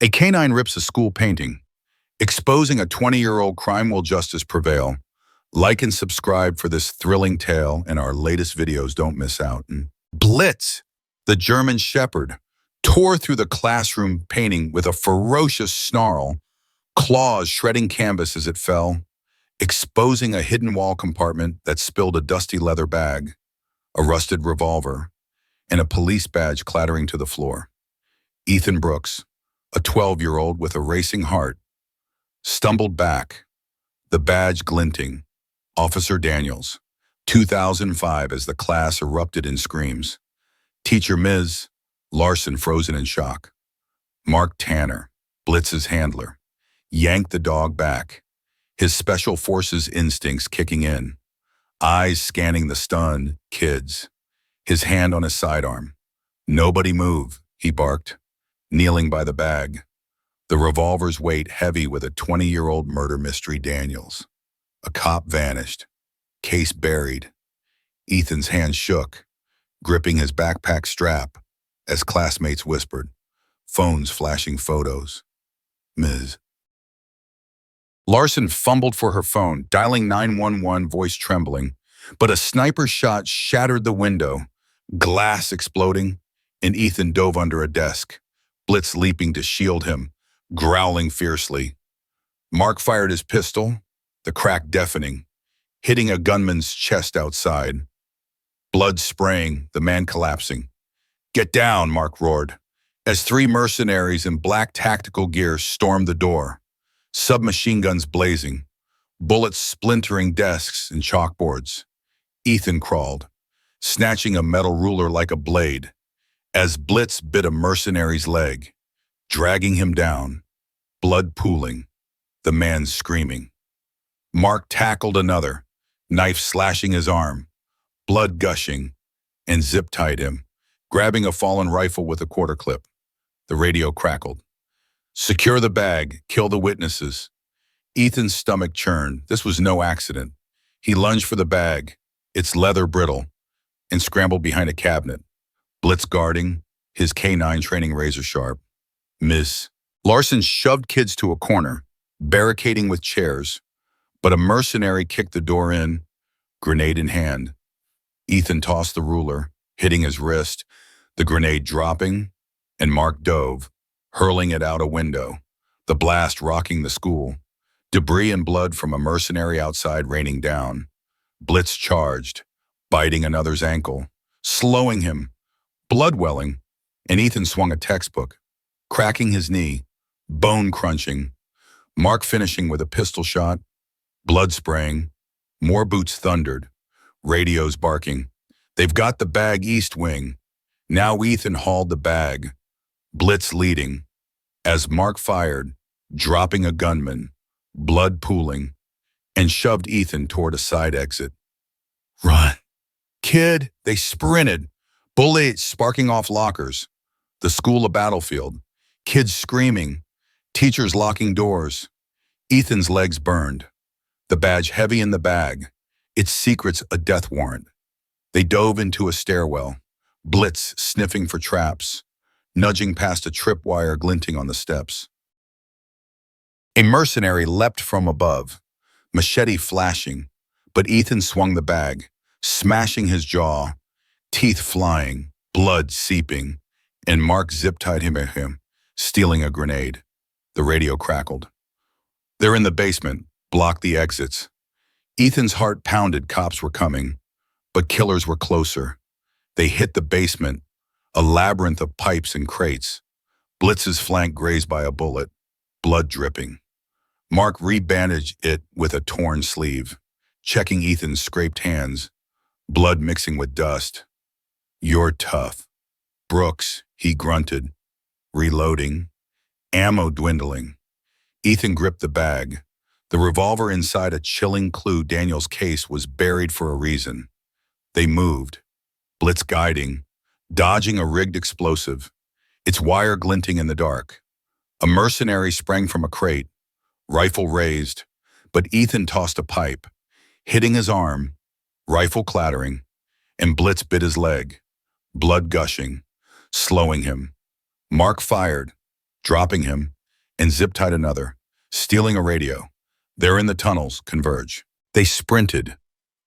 A canine rips a school painting, exposing a 20-year-old crime. Will justice prevail? Like and subscribe for this thrilling tale, and our latest videos. Don't miss out. And Blitz, the German Shepherd, tore through the classroom painting with a ferocious snarl, claws shredding canvas as it fell, exposing a hidden wall compartment that spilled a dusty leather bag, a rusted revolver, and a police badge clattering to the floor. Ethan Brooks, a 12-year-old with a racing heart, stumbled back, the badge glinting. Officer Daniels, 2005, as the class erupted in screams. Teacher Ms. Larson frozen in shock. Mark Tanner, Blitz's handler, yanked the dog back, his special forces instincts kicking in, eyes scanning the stunned kids, his hand on his sidearm. "Nobody move," he barked, kneeling by the bag, the revolver's weight heavy with a 20-year-old murder mystery. Daniels. A cop vanished, case buried. Ethan's hand shook, gripping his backpack strap as classmates whispered, phones flashing photos. Ms. Larson fumbled for her phone, dialing 911, voice trembling, but a sniper shot shattered the window, glass exploding, and Ethan dove under a desk, Blitz leaping to shield him, growling fiercely. Mark fired his pistol, the crack deafening, hitting a gunman's chest outside. Blood spraying, the man collapsing. "Get down," Mark roared, as three mercenaries in black tactical gear stormed the door, submachine guns blazing, bullets splintering desks and chalkboards. Ethan crawled, snatching a metal ruler like a blade, as Blitz bit a mercenary's leg, dragging him down, blood pooling, the man screaming. Mark tackled another, knife slashing his arm, blood gushing, and zip-tied him, grabbing a fallen rifle with a quarter clip. The radio crackled. "Secure the bag, kill the witnesses." Ethan's stomach churned. This was no accident. He lunged for the bag, its leather brittle, and scrambled behind a cabinet, Blitz guarding, his K9 training razor sharp. Ms. Larson shoved kids to a corner, barricading with chairs, but a mercenary kicked the door in, grenade in hand. Ethan tossed the ruler, hitting his wrist, the grenade dropping, and Mark dove, hurling it out a window, the blast rocking the school, debris and blood from a mercenary outside raining down. Blitz charged, biting another's ankle, slowing him, blood welling, and Ethan swung a textbook, cracking his knee, bone crunching, Mark finishing with a pistol shot, blood spraying, more boots thundered, radios barking. "They've got the bag, East Wing." Now Ethan hauled the bag, Blitz leading, as Mark fired, dropping a gunman, blood pooling, and shoved Ethan toward a side exit. "Run, kid!" They sprinted, bullets sparking off lockers, the school a battlefield, kids screaming, teachers locking doors. Ethan's legs burned, the badge heavy in the bag, its secrets a death warrant. They dove into a stairwell, Blitz sniffing for traps, nudging past a tripwire glinting on the steps. A mercenary leapt from above, machete flashing, but Ethan swung the bag, smashing his jaw, teeth flying, blood seeping, and Mark zip-tied him at him, stealing a grenade. The radio crackled. "They're in the basement, block the exits." Ethan's heart pounded. Cops were coming, but killers were closer. They hit the basement, a labyrinth of pipes and crates. Blitz's flank grazed by a bullet, blood dripping. Mark rebandaged it with a torn sleeve, checking Ethan's scraped hands, blood mixing with dust. "You're tough." "Brooks," he grunted, reloading, ammo dwindling. Ethan gripped the bag. The revolver inside a chilling clue. Daniel's case was buried for a reason. They moved, Blitz guiding, dodging a rigged explosive, its wire glinting in the dark. A mercenary sprang from a crate, rifle raised, but Ethan tossed a pipe, hitting his arm, rifle clattering, and Blitz bit his leg, blood gushing, slowing him. Mark fired, dropping him, and zip-tied another, stealing a radio. They're in the tunnels, converge. They sprinted,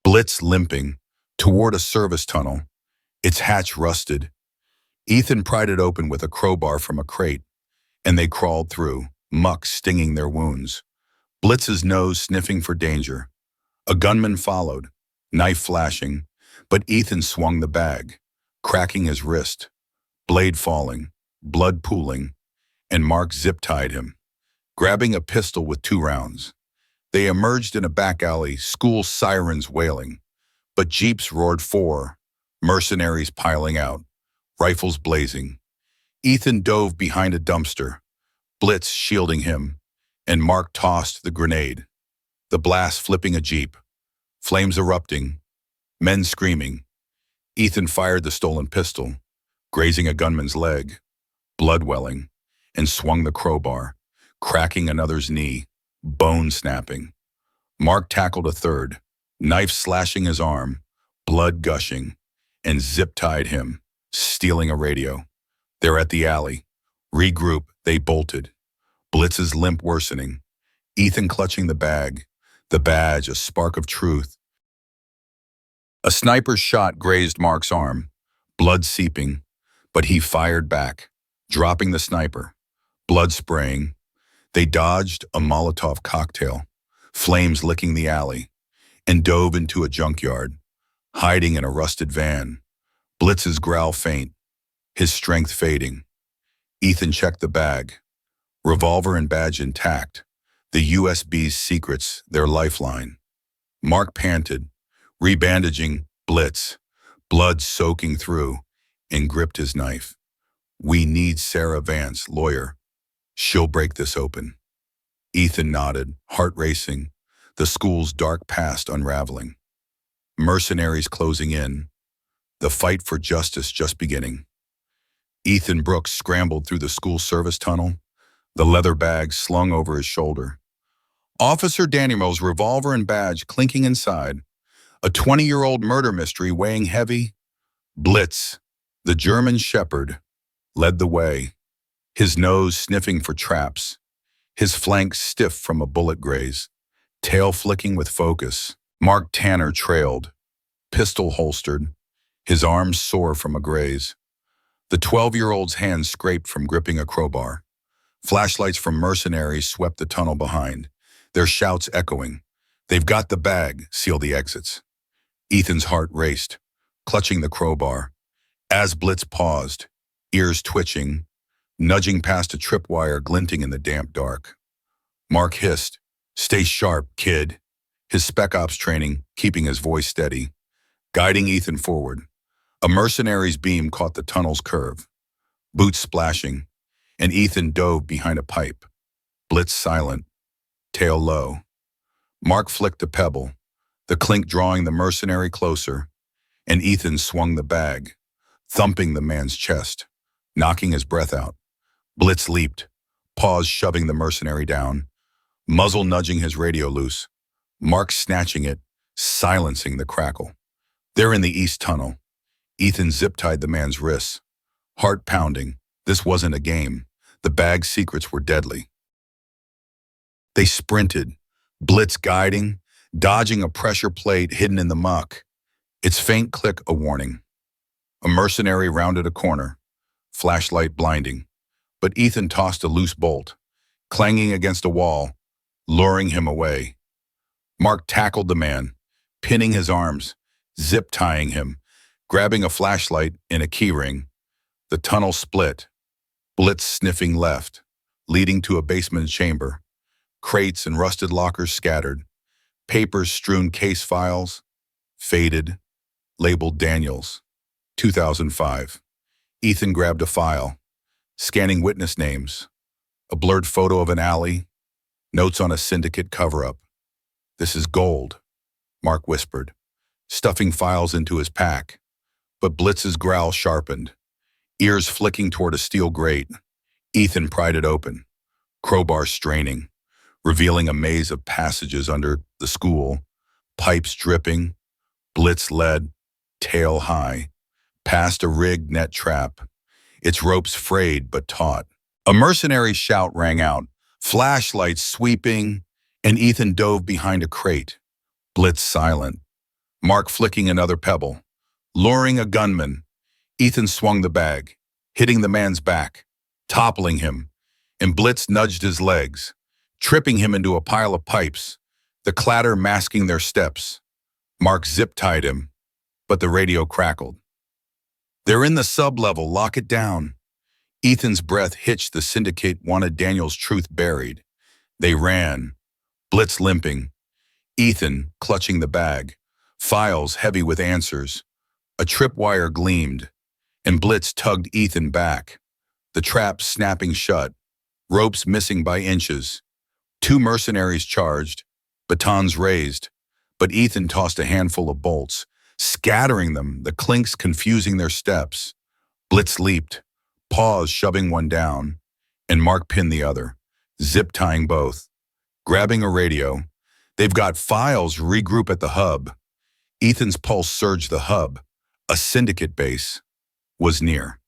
Blitz limping, toward a service tunnel, its hatch rusted. Ethan pried it open with a crowbar from a crate, and they crawled through, muck stinging their wounds. Blitz's nose sniffing for danger. A gunman followed, knife flashing, but Ethan swung the bag, cracking his wrist, blade falling, blood pooling, and Mark zip-tied him, grabbing a pistol with 2 rounds. They emerged in a back alley, school sirens wailing, but jeeps roared 4, mercenaries piling out, rifles blazing. Ethan dove behind a dumpster, Blitz shielding him, and Mark tossed the grenade. The blast flipping a jeep, flames erupting, men screaming. Ethan fired the stolen pistol, grazing a gunman's leg, blood welling, and swung the crowbar, cracking another's knee, bone snapping. Mark tackled a third, knife slashing his arm, blood gushing, and zip-tied him, stealing a radio. They're at the alley. Regroup, they bolted. Blitz's limp worsening. Ethan clutching the bag, the badge, a spark of truth. A sniper's shot grazed Mark's arm, blood seeping, but he fired back, dropping the sniper, blood spraying. They dodged a Molotov cocktail, flames licking the alley, and dove into a junkyard, hiding in a rusted van. Blitz's growl faint, his strength fading. Ethan checked the bag, revolver and badge intact, the USB's secrets, their lifeline. Mark panted, rebandaging Blitz, blood soaking through, and gripped his knife. We need Sarah Vance, lawyer. She'll break this open. Ethan nodded, heart racing, the school's dark past unraveling. Mercenaries closing in, the fight for justice just beginning. Ethan Brooks scrambled through the school service tunnel, the leather bag slung over his shoulder. Officer Daniel's revolver and badge clinking inside, a 20-year-old murder mystery weighing heavy. Blitz, the German shepherd, led the way, his nose sniffing for traps, his flanks stiff from a bullet graze, tail flicking with focus. Mark Tanner trailed, pistol holstered, his arms sore from a graze. The 12-year-old's hands scraped from gripping a crowbar. Flashlights from mercenaries swept the tunnel behind, their shouts echoing. They've got the bag, seal the exits. Ethan's heart raced, clutching the crowbar. As Blitz paused, ears twitching, nudging past a tripwire glinting in the damp dark. Mark hissed, "Stay sharp, kid." His spec ops training keeping his voice steady, guiding Ethan forward. A mercenary's beam caught the tunnel's curve, boots splashing, and Ethan dove behind a pipe. Blitz silent, tail low. Mark flicked a pebble, the clink drawing the mercenary closer, and Ethan swung the bag, thumping the man's chest, knocking his breath out. Blitz leaped, paws shoving the mercenary down, muzzle nudging his radio loose, Mark snatching it, silencing the crackle. They're in the east tunnel. Ethan zip-tied the man's wrists, heart pounding. This wasn't a game. The bag's secrets were deadly. They sprinted, Blitz guiding, dodging a pressure plate hidden in the muck. Its faint click a warning. A mercenary rounded a corner, flashlight blinding. But Ethan tossed a loose bolt, clanging against a wall, luring him away. Mark tackled the man, pinning his arms, zip-tying him, grabbing a flashlight in a keyring. The tunnel split, Blitz sniffing left, leading to a basement chamber. Crates and rusted lockers scattered, papers strewn case files, faded, labeled Daniels, 2005. Ethan grabbed a file, scanning witness names, a blurred photo of an alley, notes on a syndicate cover-up. "This is gold," Mark whispered, stuffing files into his pack. But Blitz's growl sharpened, ears flicking toward a steel grate. Ethan pried it open, crowbar straining, revealing a maze of passages under the school, pipes dripping. Blitz led, tail high, past a rigged net trap, its ropes frayed but taut. A mercenary's shout rang out, flashlights sweeping, and Ethan dove behind a crate. Blitz silent. Mark flicking another pebble. Luring a gunman, Ethan swung the bag, hitting the man's back, toppling him, and Blitz nudged his legs, tripping him into a pile of pipes, the clatter masking their steps. Mark zip-tied him, but the radio crackled. "They're in the sub-level, lock it down." Ethan's breath hitched. The syndicate wanted Daniel's truth buried. They ran, Blitz limping, Ethan clutching the bag, files heavy with answers. A tripwire gleamed, and Blitz tugged Ethan back, the trap snapping shut, ropes missing by inches. Two mercenaries charged, batons raised, but Ethan tossed a handful of bolts, scattering them, the clinks confusing their steps. Blitz leaped, paws shoving one down, and Mark pinned the other, zip-tying both. Grabbing a radio, "They've got files, regroup at the hub." Ethan's pulse surged. The hub, a syndicate base, was near.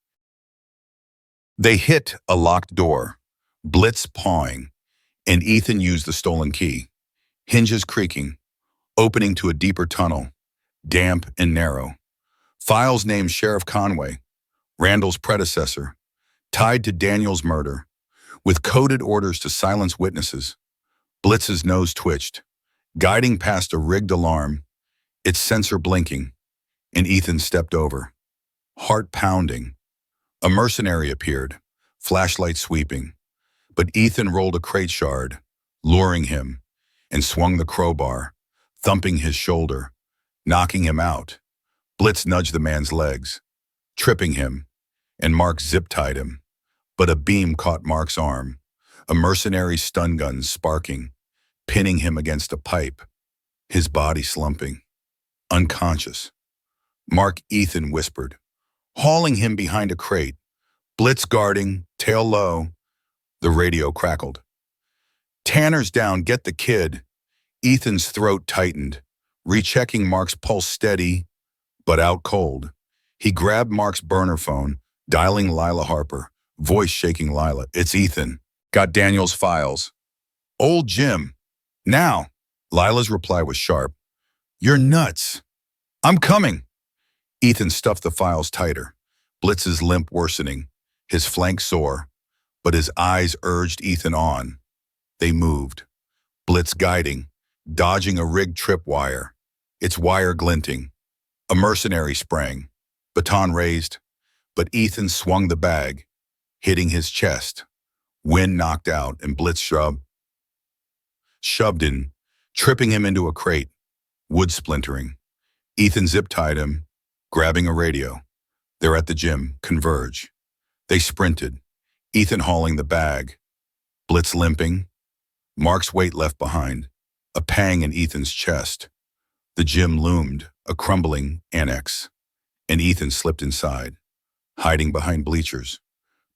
They hit a locked door, Blitz pawing, and Ethan used the stolen key. Hinges creaking, opening to a deeper tunnel, damp and narrow. Files named Sheriff Conway, Randall's predecessor, tied to Daniel's murder, with coded orders to silence witnesses. Blitz's nose twitched, guiding past a rigged alarm, its sensor blinking, and Ethan stepped over. Heart pounding. A mercenary appeared, flashlight sweeping, but Ethan rolled a crate shard, luring him, and swung the crowbar, thumping his shoulder, knocking him out. Blitz nudged the man's legs, tripping him, and Mark zip-tied him. But a beam caught Mark's arm, a mercenary's stun gun sparking, pinning him against a pipe, his body slumping, unconscious. Mark, Ethan whispered, hauling him behind a crate, Blitz guarding, tail low. The radio crackled. "Tanner's down, get the kid." Ethan's throat tightened, rechecking Mark's pulse steady, but out cold. He grabbed Mark's burner phone, dialing Lila Harper, voice shaking Lila. "It's Ethan. Got Daniel's files." "Old Jim. Now." Lila's reply was sharp. "You're nuts. I'm coming." Ethan stuffed the files tighter, Blitz's limp worsening, his flank sore, but his eyes urged Ethan on. They moved, Blitz guiding, dodging a rigged tripwire, its wire glinting. A mercenary sprang, baton raised, but Ethan swung the bag, hitting his chest. Wind knocked out, and Blitz shoved in, tripping him into a crate, wood splintering. Ethan zip-tied him, grabbing a radio. They're at the gym, Converge. They sprinted, Ethan hauling the bag, Blitz limping, Mark's weight left behind, a pang in Ethan's chest. The gym loomed, a crumbling annex, and Ethan slipped inside, hiding behind bleachers.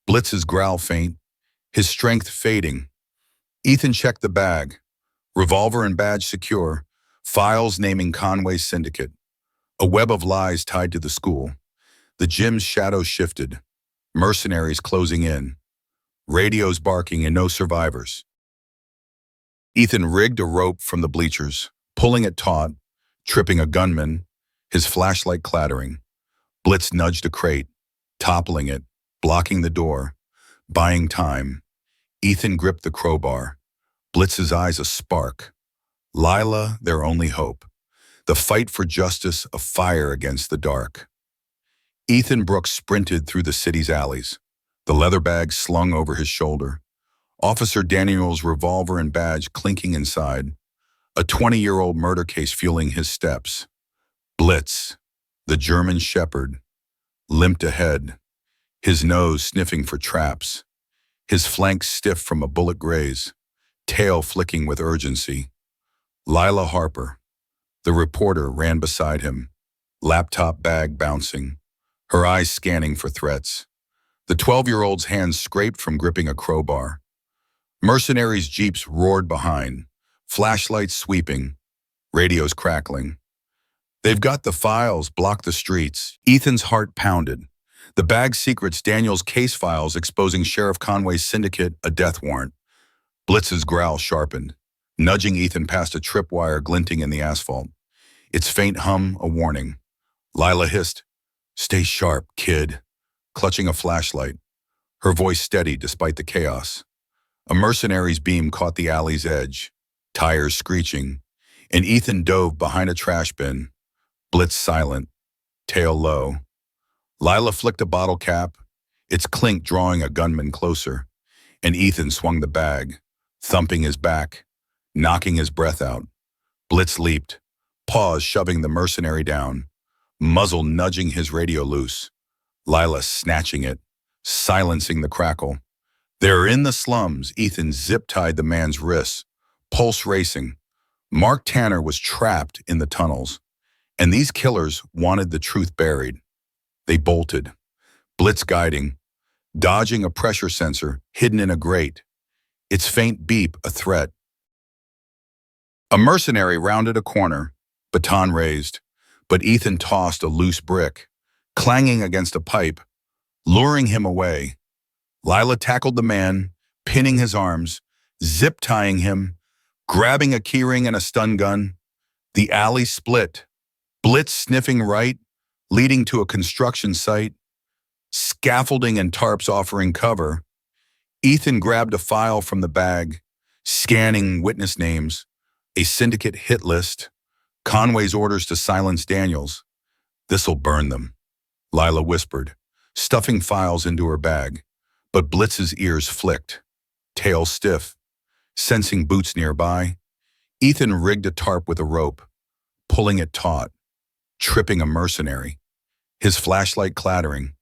Blitz's growl faint, his strength fading. Ethan checked the bag, revolver and badge secure, files naming Conway's syndicate. A web of lies tied to the school. The gym's shadows shifted, mercenaries closing in, radios barking and no survivors. Ethan rigged a rope from the bleachers, pulling it taut, tripping a gunman, his flashlight clattering. Blitz nudged a crate, toppling it, blocking the door, buying time. Ethan gripped the crowbar, Blitz's eyes a spark. Lila, their only hope. The fight for justice, a fire against the dark. Ethan Brooks sprinted through the city's alleys, the leather bag slung over his shoulder, Officer Daniel's revolver and badge clinking inside, a 20-year-old murder case fueling his steps. Blitz, the German shepherd, limped ahead, his nose sniffing for traps, his flanks stiff from a bullet graze, tail flicking with urgency. Lila Harper, the reporter, ran beside him, laptop bag bouncing, her eyes scanning for threats. The 12-year-old's hands scraped from gripping a crowbar. Mercenaries' jeeps roared behind, flashlights sweeping, radios crackling. "They've got the files, block the streets." Ethan's heart pounded. The bag secrets Daniel's case files exposing Sheriff Conway's syndicate a death warrant. Blitz's growl sharpened, nudging Ethan past a tripwire glinting in the asphalt. Its faint hum a warning. Lila hissed, "Stay sharp, kid," clutching a flashlight, her voice steady despite the chaos. A mercenary's beam caught the alley's edge, tires screeching, and Ethan dove behind a trash bin, Blitz silent, tail low. Lila flicked a bottle cap, its clink drawing a gunman closer, and Ethan swung the bag, thumping his back, knocking his breath out. Blitz leaped, paws shoving the mercenary down, muzzle nudging his radio loose, Lila snatching it, silencing the crackle. They're in the slums. Ethan zip-tied the man's wrists, pulse racing. Mark Tanner was trapped in the tunnels, and these killers wanted the truth buried. They bolted, Blitz guiding, dodging a pressure sensor hidden in a grate, its faint beep a threat. A mercenary rounded a corner, baton raised, but Ethan tossed a loose brick, clanging against a pipe, luring him away. Lila tackled the man, pinning his arms, zip-tying him, grabbing a keyring and a stun gun. The alley split, Blitz sniffing right, leading to a construction site, scaffolding and tarps offering cover. Ethan grabbed a file from the bag, scanning witness names, a syndicate hit list, Conway's orders to silence Daniels. "This'll burn them," Lila whispered, stuffing files into her bag. But Blitz's ears flicked, tail stiff. Sensing boots nearby, Ethan rigged a tarp with a rope, pulling it taut, tripping a mercenary. His flashlight clattering,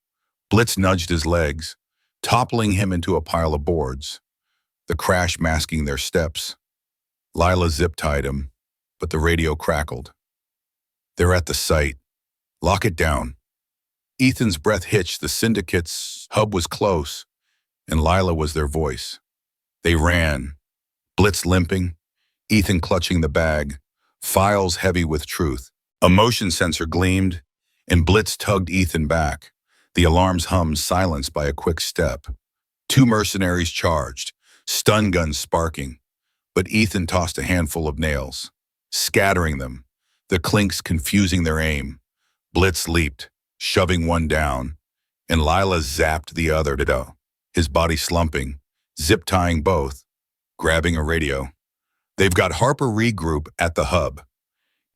Blitz nudged his legs, toppling him into a pile of boards, the crash masking their steps. Lila zip-tied him, but the radio crackled. "They're at the site. Lock it down." Ethan's breath hitched. The syndicate's hub was close, and Lila was their voice. They ran, Blitz limping, Ethan clutching the bag, files heavy with truth. A motion sensor gleamed, and Blitz tugged Ethan back, the alarms hummed silenced by a quick step. Two mercenaries charged, stun guns sparking, but Ethan tossed a handful of nails, scattering them, the clinks confusing their aim. Blitz leaped, shoving one down, and Lila zapped the other, his body slumping, zip-tying both, grabbing a radio. "They've got Harper regroup at the hub."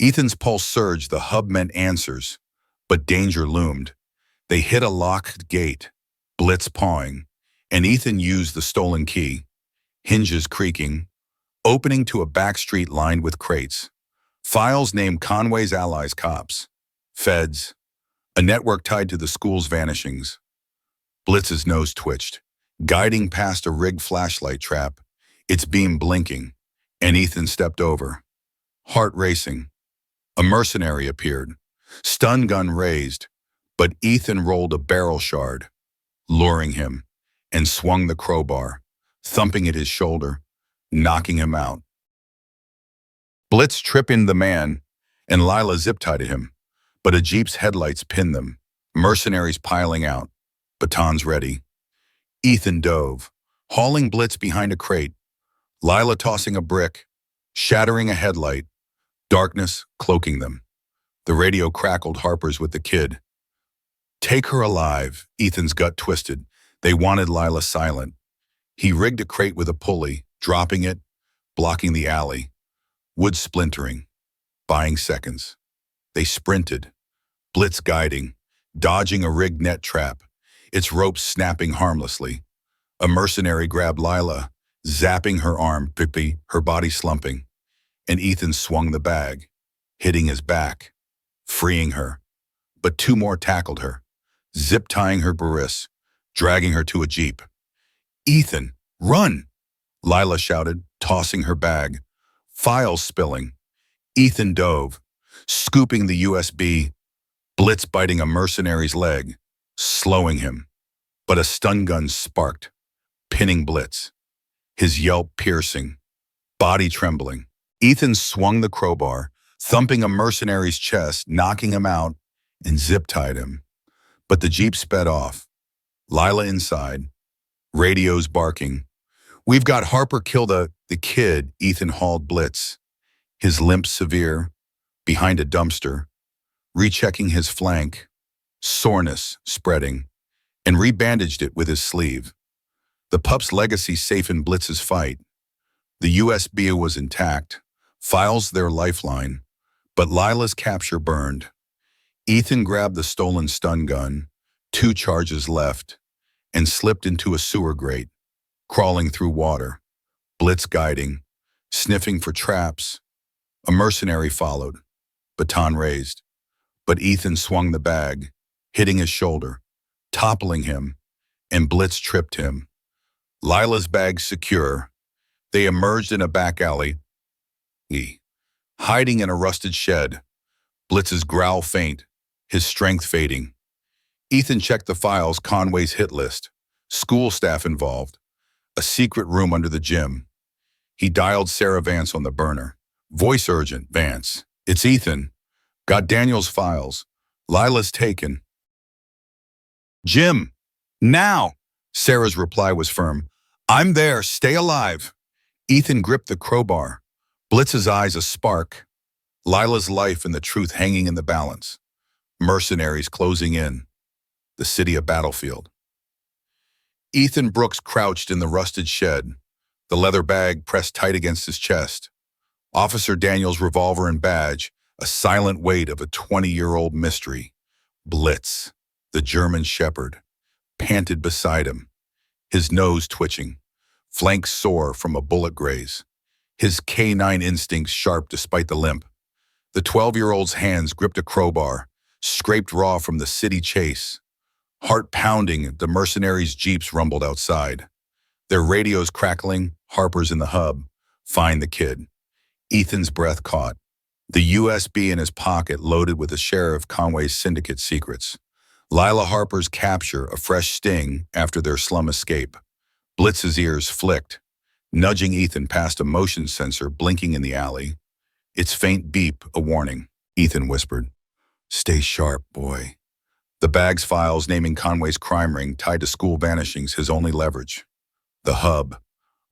Ethan's pulse surged. The hub meant answers, but danger loomed. They hit a locked gate, Blitz pawing, and Ethan used the stolen key, hinges creaking, opening to a back street lined with crates. Files named Conway's allies cops, feds, a network tied to the school's vanishings. Blitz's nose twitched, guiding past a rigged flashlight trap, its beam blinking, and Ethan stepped over, heart racing. A mercenary appeared, stun gun raised, but Ethan rolled a barrel shard, luring him, and swung the crowbar, thumping at his shoulder, knocking him out. Blitz tripped the man, and Lila zip-tied him, but a jeep's headlights pinned them, mercenaries piling out, batons ready. Ethan dove, hauling Blitz behind a crate, Lila tossing a brick, shattering a headlight, darkness cloaking them. The radio crackled Harper's with the kid. "Take her alive," Ethan's gut twisted. They wanted Lila silent. He rigged a crate with a pulley, dropping it, blocking the alley. Wood splintering, buying seconds. They sprinted, Blitz guiding, dodging a rigged net trap, its ropes snapping harmlessly. A mercenary grabbed Lila, zapping her arm, her body slumping, and Ethan swung the bag, hitting his back, freeing her. But two more tackled her, zip-tying her bariss, dragging her to a jeep. "Ethan, run!" Lila shouted, tossing her bag, files spilling. Ethan dove, scooping the USB, Blitz biting a mercenary's leg, slowing him. But a stun gun sparked, pinning Blitz, his yelp piercing, body trembling. Ethan swung the crowbar, thumping a mercenary's chest, knocking him out, and zip-tied him. But the Jeep sped off. Lila inside, radios barking. "We've got Harper killed the kid," Ethan hauled Blitz, his limp severe, behind a dumpster, rechecking his flank, soreness spreading, and rebandaged it with his sleeve. The pup's legacy safe in Blitz's fight. The USB was intact, files their lifeline, but Lila's capture burned. Ethan grabbed the stolen stun gun, 2 charges left, and slipped into a sewer grate, crawling through water, Blitz guiding, sniffing for traps. A mercenary followed, baton raised, but Ethan swung the bag, hitting his shoulder, toppling him, and Blitz tripped him. Lila's bag secure, they emerged in a back alley, hiding in a rusted shed, Blitz's growl faint, his strength fading. Ethan checked the files, Conway's hit list, school staff involved, a secret room under the gym. He dialed Sarah Vance on the burner. "Voice urgent, Vance. It's Ethan. Got Daniel's files. Lila's taken." "Jim, now!" Sarah's reply was firm. "I'm there. Stay alive." Ethan gripped the crowbar, Blitz's eyes a spark. Lila's life and the truth hanging in the balance. Mercenaries closing in. The city a battlefield. Ethan Brooks crouched in the rusted shed, the leather bag pressed tight against his chest. Officer Daniel's revolver and badge, a silent weight of a 20-year-old mystery. Blitz, the German shepherd, panted beside him, his nose twitching, flanks sore from a bullet graze, his canine instincts sharp despite the limp. The 12-year-old's hands gripped a crowbar, scraped raw from the city chase. Heart pounding, the mercenaries' jeeps rumbled outside. Their radios crackling, Harper's in the hub. Find the kid. Ethan's breath caught. The USB in his pocket loaded with a share of Conway's syndicate secrets. Lila Harper's capture, a fresh sting after their slum escape. Blitz's ears flicked, nudging Ethan past a motion sensor blinking in the alley. Its faint beep, a warning. Ethan whispered, "Stay sharp, boy." The bag's files naming Conway's crime ring tied to school vanishings, his only leverage. The hub,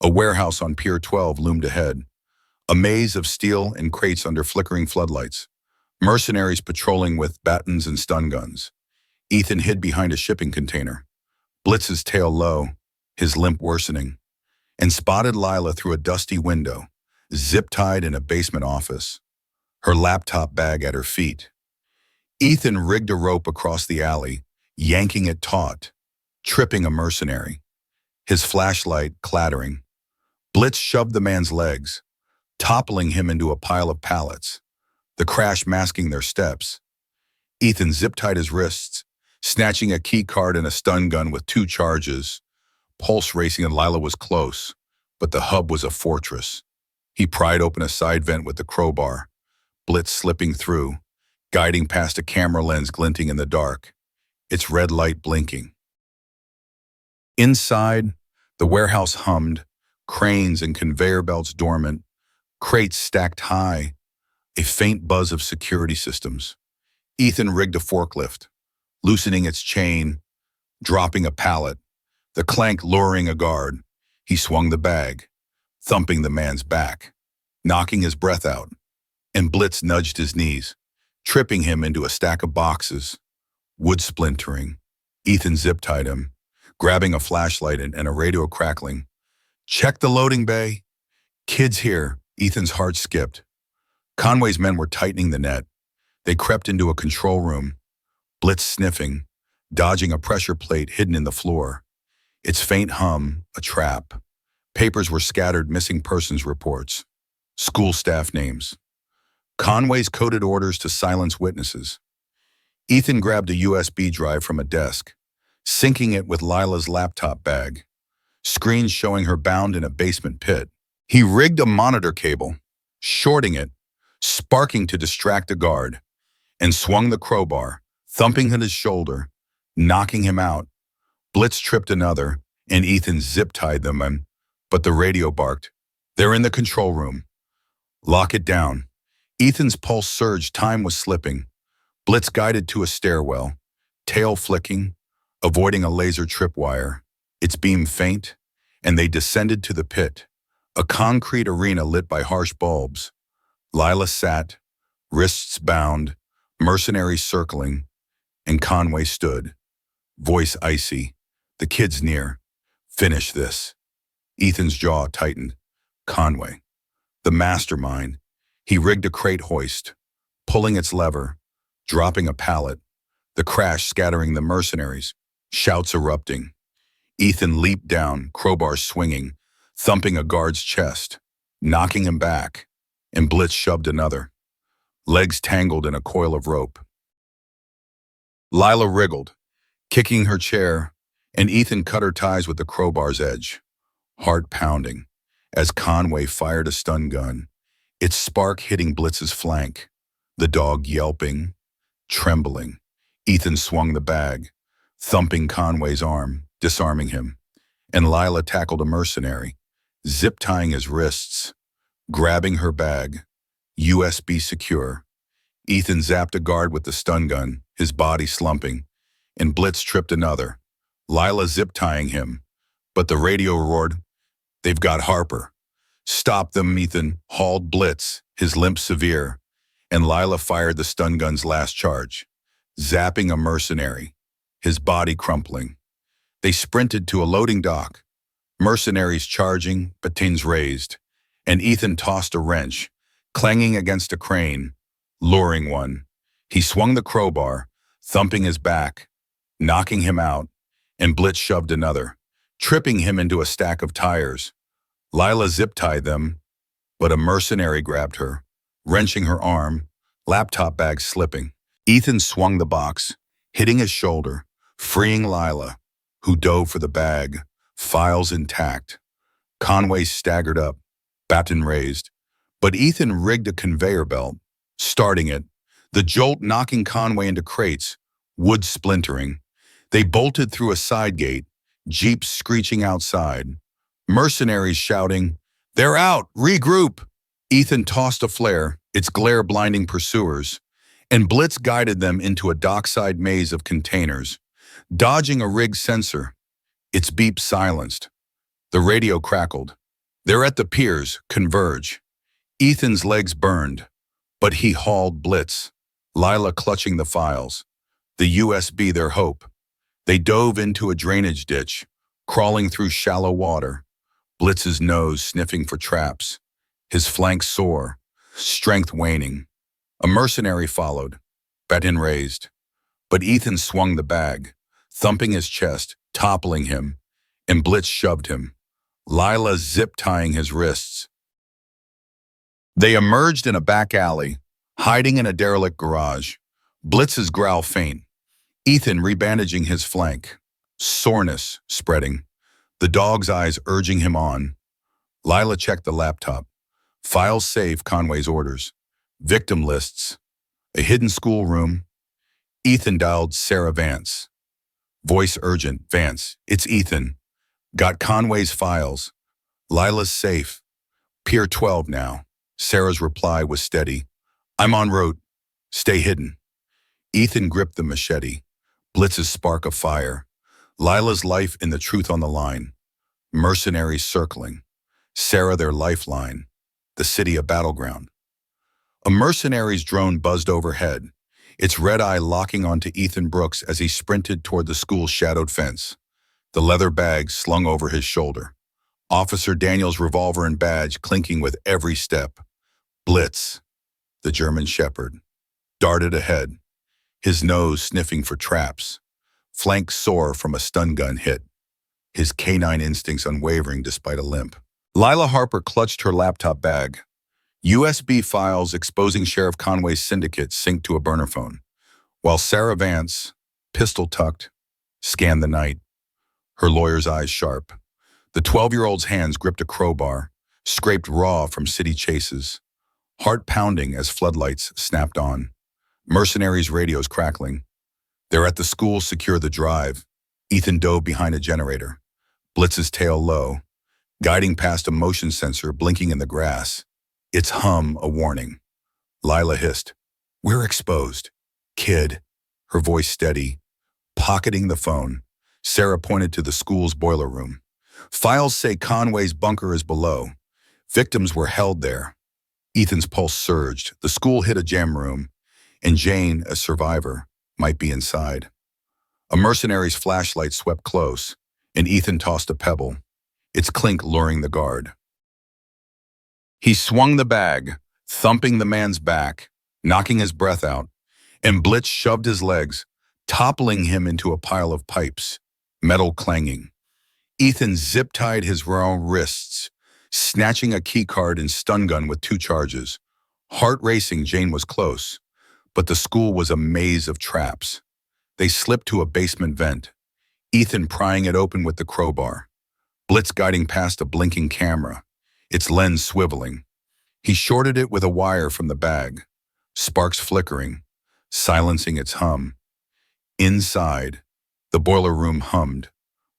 a warehouse on Pier 12, loomed ahead. A maze of steel and crates under flickering floodlights. Mercenaries patrolling with batons and stun guns. Ethan hid behind a shipping container. Blitz's tail low, his limp worsening, and spotted Lila through a dusty window, zip-tied in a basement office, her laptop bag at her feet. Ethan rigged a rope across the alley, yanking it taut, tripping a mercenary, his flashlight clattering. Blitz shoved the man's legs, toppling him into a pile of pallets, the crash masking their steps. Ethan zip-tied his wrists, snatching a key card and a stun gun with 2 charges. Pulse racing, and Lila was close, but the hub was a fortress. He pried open a side vent with the crowbar, Blitz slipping through, guiding past a camera lens glinting in the dark, its red light blinking. Inside, the warehouse hummed, cranes and conveyor belts dormant, crates stacked high, a faint buzz of security systems. Ethan rigged a forklift, loosening its chain, dropping a pallet, the clank luring a guard. He swung the bag, thumping the man's back, knocking his breath out, and Blitz nudged his knees, tripping him into a stack of boxes, wood splintering. Ethan zip-tied him, grabbing a flashlight and a radio crackling. "Check the loading bay. Kids here." Ethan's heart skipped. Conway's men were tightening the net. They crept into a control room, Blitz sniffing, dodging a pressure plate hidden in the floor. Its faint hum, a trap. Papers were scattered, missing persons reports, school staff names. Conway's coded orders to silence witnesses. Ethan grabbed a USB drive from a desk, syncing it with Lila's laptop bag, screens showing her bound in a basement pit. He rigged a monitor cable, shorting it, sparking to distract a guard, and swung the crowbar, thumping at his shoulder, knocking him out. Blitz tripped another, and Ethan zip-tied them, but the radio barked. "They're in the control room. Lock it down." Ethan's pulse surged, time was slipping. Blitz guided to a stairwell, tail flicking, avoiding a laser tripwire, its beam faint, and they descended to the pit, a concrete arena lit by harsh bulbs. Lila sat, wrists bound, mercenaries circling, and Conway stood, voice icy. The kid's near. Finish this. Ethan's jaw tightened. Conway, the mastermind. He rigged a crate hoist, pulling its lever, dropping a pallet, the crash scattering the mercenaries, shouts erupting. Ethan leaped down, crowbar swinging, thumping a guard's chest, knocking him back, and Blitz shoved another, legs tangled in a coil of rope. Lila wriggled, kicking her chair, and Ethan cut her ties with the crowbar's edge, heart pounding, as Conway fired a stun gun, its spark hitting Blitz's flank, the dog yelping, trembling. Ethan swung the bag, thumping Conway's arm, disarming him, and Lila tackled a mercenary, zip-tying his wrists, grabbing her bag, USB secure. Ethan zapped a guard with the stun gun, his body slumping, and Blitz tripped another, Lila zip-tying him, but the radio roared, "They've got Harper." "Stop them," Ethan hauled Blitz, his limp severe, and Lila fired the stun gun's last charge, zapping a mercenary, his body crumpling. They sprinted to a loading dock, mercenaries charging, batons raised, and Ethan tossed a wrench, clanging against a crane, luring one. He swung the crowbar, thumping his back, knocking him out, and Blitz shoved another, tripping him into a stack of tires. Lila zip-tied them, but a mercenary grabbed her, wrenching her arm, laptop bag slipping. Ethan swung the box, hitting his shoulder, freeing Lila, who dove for the bag, files intact. Conway staggered up, baton raised, but Ethan rigged a conveyor belt, starting it, the jolt knocking Conway into crates, wood splintering. They bolted through a side gate, jeeps screeching outside, mercenaries shouting, "They're out! Regroup!" Ethan tossed a flare, its glare blinding pursuers, and Blitz guided them into a dockside maze of containers, dodging a rigged sensor. Its beep silenced. The radio crackled. "They're at the piers, converge." Ethan's legs burned, but he hauled Blitz, Lila clutching the files, the USB their hope. They dove into a drainage ditch, crawling through shallow water, Blitz's nose sniffing for traps, his flanks sore, strength waning. A mercenary followed, baton raised, but Ethan swung the bag, thumping his chest, toppling him, and Blitz shoved him, Lila zip-tying his wrists. They emerged in a back alley, hiding in a derelict garage, Blitz's growl faint, Ethan rebandaging his flank, soreness spreading, the dog's eyes urging him on. Lila checked the laptop, files save Conway's orders, victim lists, a hidden schoolroom. Ethan dialed Sarah Vance. Voice urgent, "Vance, it's Ethan. Got Conway's files. Lila's safe. Pier 12 now." Sarah's reply was steady. "I'm en route. Stay hidden." Ethan gripped the machete, Blitz's spark of fire, Lila's life and the truth on the line. Mercenaries circling. Sarah their lifeline. The city a battleground. A mercenary's drone buzzed overhead, its red eye locking onto Ethan Brooks as he sprinted toward the school's shadowed fence, the leather bag slung over his shoulder. Officer Daniel's revolver and badge clinking with every step. Blitz, the German shepherd, darted ahead, his nose sniffing for traps, flank sore from a stun gun hit, his canine instincts unwavering despite a limp. Lila Harper clutched her laptop bag, USB files exposing Sheriff Conway's syndicate synced to a burner phone, while Sarah Vance, pistol tucked, scanned the night, her lawyer's eyes sharp. The 12-year-old's hands gripped a crowbar, scraped raw from city chases, heart pounding as floodlights snapped on, mercenaries' radios crackling. "They're at the school, secure the drive." Ethan dove behind a generator, Blitz's tail low, guiding past a motion sensor blinking in the grass, its hum a warning. Lila hissed, "We're exposed." "Kid," her voice steady, Pocketing the phone, Sarah pointed to the school's boiler room. Files say Conway's bunker is below. Victims were held there. Ethan's pulse surged. The school hit a jam room, and Jane, a survivor, might be inside. A mercenary's flashlight swept close, and Ethan tossed a pebble, its clink luring the guard. He swung the bag, thumping the man's back, knocking his breath out, and Blitz shoved his legs, toppling him into a pile of pipes, metal clanging. Ethan zip-tied his raw wrists, snatching a keycard and stun gun with 2 charges. Heart racing, Jane was close, but the school was a maze of traps. They slipped to a basement vent, Ethan prying it open with the crowbar, Blitz guiding past a blinking camera, its lens swiveling. He shorted it with a wire from the bag, sparks flickering, silencing its hum. Inside, the boiler room hummed,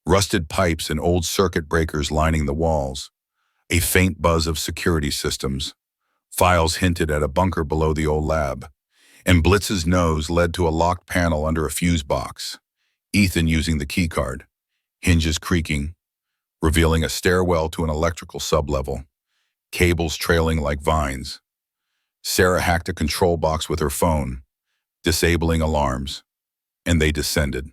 rusted pipes and old circuit breakers lining the walls, a faint buzz of security systems. Files hinted at a bunker below the old lab, and Blitz's nose led to a locked panel under a fuse box. Ethan using the keycard, hinges creaking, revealing a stairwell to an electrical sublevel, cables trailing like vines. Sarah hacked a control box with her phone, disabling alarms, and they descended.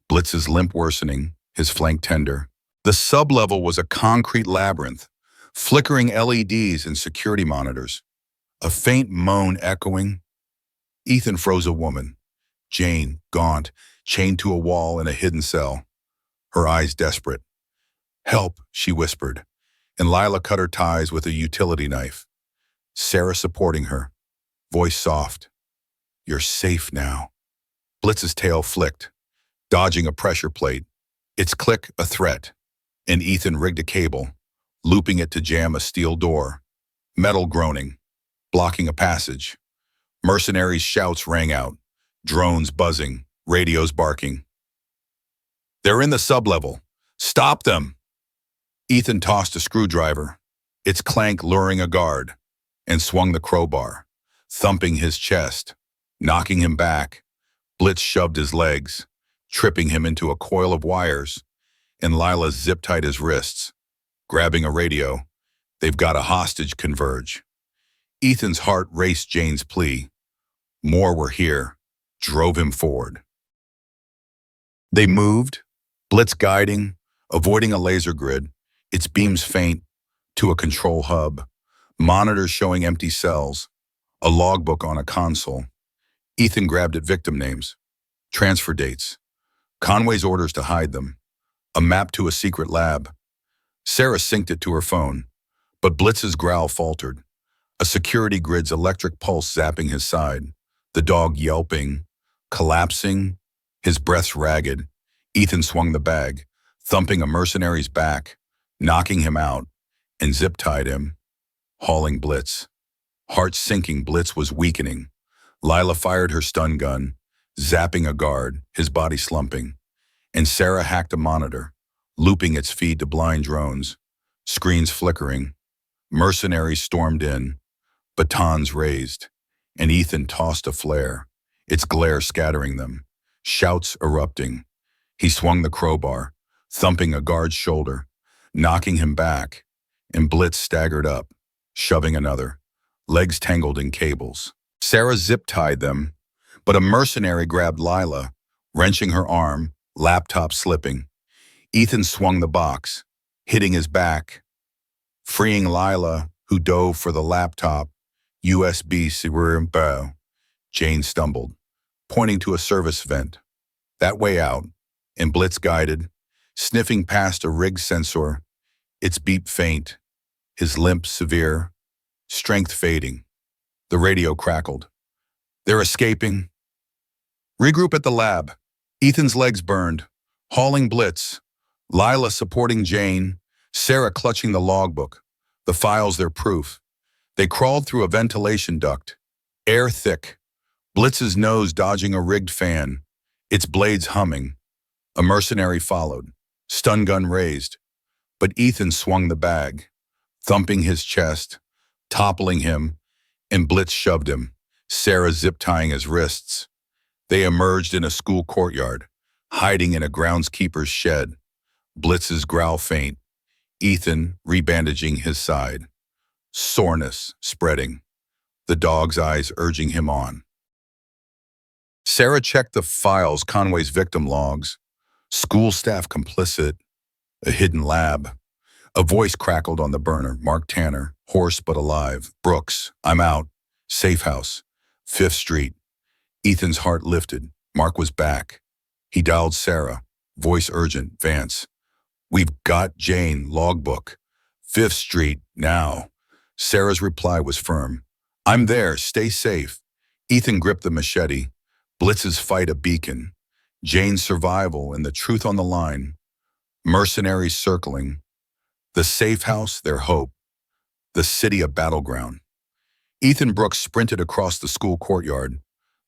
Blitz's limp worsening, his flank tender. The sublevel was a concrete labyrinth, flickering LEDs and security monitors. A faint moan echoing. Ethan froze a woman, Jane, gaunt, chained to a wall in a hidden cell, her eyes desperate. "Help," she whispered, and Lila cut her ties with a utility knife. Sarah supporting her, voice soft. "You're safe now." Blitz's tail flicked, dodging a pressure plate, its click a threat, and Ethan rigged a cable, looping it to jam a steel door, metal groaning, blocking a passage. Mercenaries' shouts rang out, drones buzzing, radios barking. "They're in the sublevel. Stop them!" Ethan tossed a screwdriver, its clank luring a guard, and swung the crowbar, thumping his chest, knocking him back. Blitz shoved his legs, tripping him into a coil of wires, and Lila zip-tied his wrists. Grabbing a radio, "They've got a hostage, converge." Ethan's heart raced Jane's plea. More were here, drove him forward. They moved, Blitz guiding, avoiding a laser grid, its beams faint, to a control hub, monitors showing empty cells, a logbook on a console. Ethan grabbed at victim names, transfer dates, Conway's orders to hide them, a map to a secret lab. Sarah synced it to her phone, but Blitz's growl faltered, a security grid's electric pulse zapping his side, the dog yelping, collapsing, his breath ragged. Ethan swung the bag, thumping a mercenary's back, knocking him out, and zip-tied him, hauling Blitz. Heart sinking, Blitz was weakening. Lila fired her stun gun, zapping a guard, his body slumping, and Sarah hacked a monitor, looping its feed to blind drones, screens flickering. Mercenaries stormed in, batons raised, and Ethan tossed a flare, its glare scattering them, shouts erupting. He swung the crowbar, thumping a guard's shoulder, knocking him back, and Blitz staggered up, shoving another, legs tangled in cables. Sarah zip-tied them, but a mercenary grabbed Lila, wrenching her arm, laptop slipping. Ethan swung the box, hitting his back, freeing Lila, who dove for the laptop, USB bow. Jane stumbled, pointing to a service vent. That way out, and Blitz guided, sniffing past a rig sensor, its beep faint, his limp severe, strength fading. The radio crackled. "They're escaping." "Regroup at the lab." Ethan's legs burned, hauling Blitz, Lila supporting Jane, Sarah clutching the logbook, the files their proof. They crawled through a ventilation duct, air thick, Blitz's nose dodging a rigged fan, its blades humming. A mercenary followed, stun gun raised, but Ethan swung the bag, thumping his chest, toppling him, and Blitz shoved him, Sarah zip-tying his wrists. They emerged in a school courtyard, hiding in a groundskeeper's shed. Blitz's growl faint, Ethan rebandaging his side. Soreness spreading, the dog's eyes urging him on. Sarah checked the files, Conway's victim logs, school staff complicit, a hidden lab. A voice crackled on the burner, Mark Tanner, hoarse but alive. Brooks, I'm out. Safe house, 5th Street. Ethan's heart lifted. Mark was back. He dialed Sarah, voice urgent, Vance. We've got Jane, logbook. 5th Street, now. Sarah's reply was firm. I'm there, stay safe. Ethan gripped the machete. Blitz's fight a beacon. Jane's survival and the truth on the line. Mercenaries circling. The safe house, their hope. The city a battleground. Ethan Brooks sprinted across the school courtyard,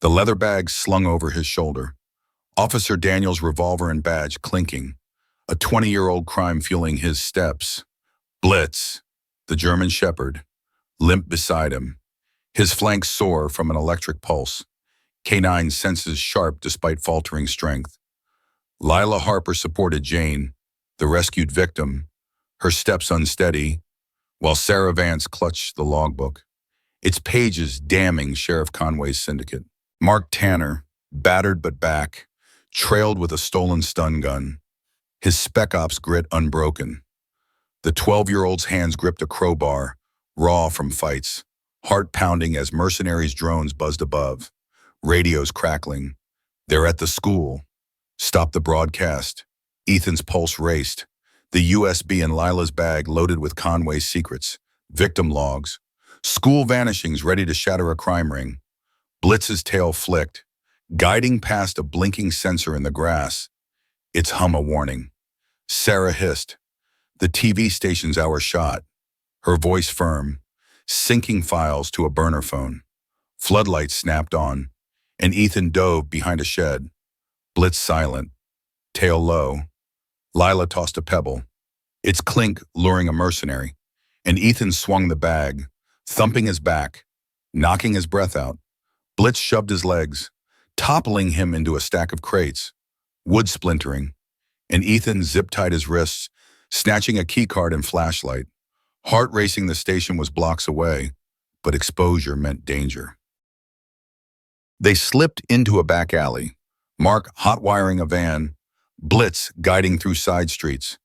the leather bag slung over his shoulder. Officer Daniels' revolver and badge clinking. A 20-year-old crime fueling his steps. Blitz, the German shepherd, limp beside him. His flanks sore from an electric pulse. Canine senses sharp despite faltering strength. Lila Harper supported Jane, the rescued victim, her steps unsteady, while Sarah Vance clutched the logbook, its pages damning Sheriff Conway's syndicate. Mark Tanner, battered but back, trailed with a stolen stun gun, his Spec Ops grit unbroken. The 12-year-old's hands gripped a crowbar, raw from fights, heart pounding as mercenaries' drones buzzed above, radios crackling. They're at the school. Stop the broadcast. Ethan's pulse raced. The USB in Lila's bag loaded with Conway's secrets, victim logs, school vanishings ready to shatter a crime ring. Blitz's tail flicked, guiding past a blinking sensor in the grass, its hum a warning. Sarah hissed. The TV station's our shot, her voice firm, syncing files to a burner phone. Floodlights snapped on, and Ethan dove behind a shed. Blitz silent, tail low. Lila tossed a pebble, its clink luring a mercenary, and Ethan swung the bag, thumping his back, knocking his breath out. Blitz shoved his legs, toppling him into a stack of crates, wood splintering, and Ethan zip-tied his wrists, snatching a keycard and flashlight. Heart racing, the station was blocks away, but exposure meant danger. They slipped into a back alley, Mark hot-wiring a van, Blitz guiding through side streets,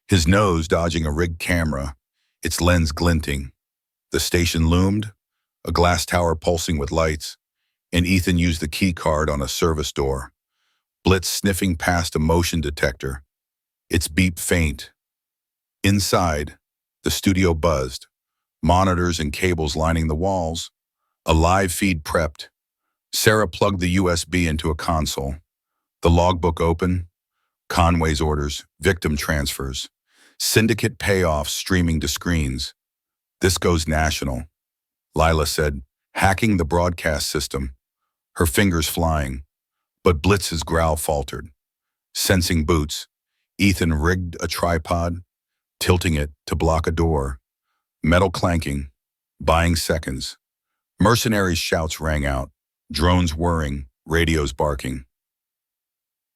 his nose dodging a rigged camera, its lens glinting. The station loomed, a glass tower pulsing with lights, and Ethan used the key card on a service door. Blitz sniffing past a motion detector, its beep faint. Inside, the studio buzzed, monitors and cables lining the walls, a live feed prepped. Sarah plugged the USB into a console, the logbook open, Conway's orders, victim transfers, syndicate payoffs streaming to screens. This goes national, Lila said, hacking the broadcast system, her fingers flying. But Blitz's growl faltered. Sensing boots, Ethan rigged a tripod, tilting it to block a door. Metal clanking, buying seconds. Mercenaries' shouts rang out, drones whirring, radios barking.